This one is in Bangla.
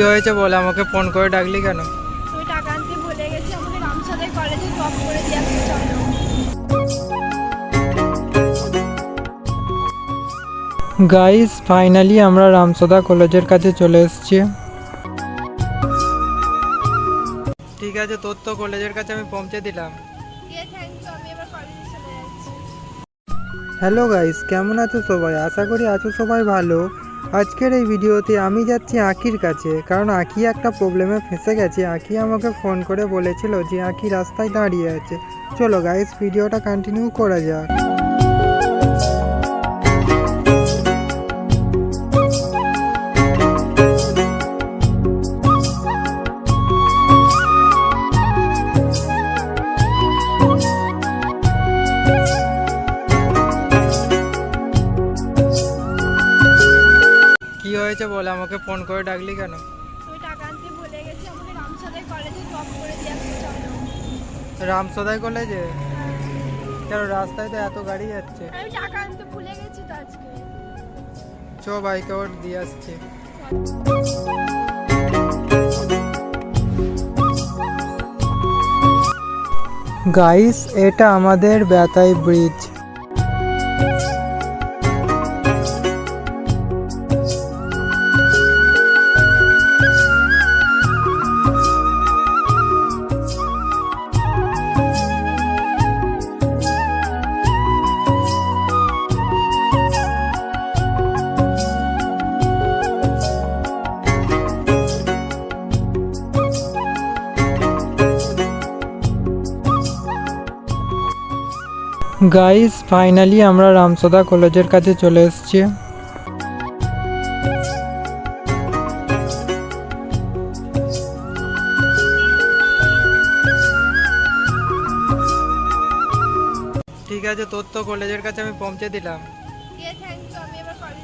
হয়েছে বলে আমাকে ফোন করে ডাকলি কেন? তুই টাকা আনতে ভুলে গেছি, আমাকে রামসাদের কলেজে ড্রপ করে দিয়ে আসতে চলো। গাইস ফাইনালি আমরা রামসদা কলেজের কাছে চলে এসেছি। ঠিক আছে, তোর তো কলেজের কাছে আমি পৌঁছে দিলাম। থ্যাংক ইউ, আমি এবার কলেজে চলে যাচ্ছি। হ্যালো গাইস, কেমন আছো সবাই? আশা করি আছো সবাই ভালো। আজকের এই ভিডিওতে আমি যাচ্ছি আঁকির কাছে, কারণ আঁকি একটা প্রবলেমে ফেঁসে গেছে। আঁকি আমাকে ফোন করে বলেছিল যে আঁকি রাস্তায় দাঁড়িয়ে আছে। চলো গাইস, ভিডিওটা কন্টিনিউ করা যাক। কি হয়েছে বলে আমাকে ফোন করে ডাকলি কেন? তুই টাকা আনতে ভুলে গেছি, আমাকে রামসাদের কলেজে ড্রপ করে দিয়ে আসতে চলো। রামসদাই কলেজে? কেন, রাস্তায় তো এত গাড়ি যাচ্ছে। আমি টাকা আনতে ভুলে গেছি তো আজকে। চো বাইকে ওর দিয়ে আসছি। গাইস, এটা আমাদের বেতাই ব্রিজ। গাইস ফাইনালি আমরা রামসদা কলেজের কাছে চলে এসেছি। ঠিক আছে, তোর তো কলেজের কাছে আমি পৌঁছে দিলাম। থ্যাংক ইউ, আমি এবার কলেজে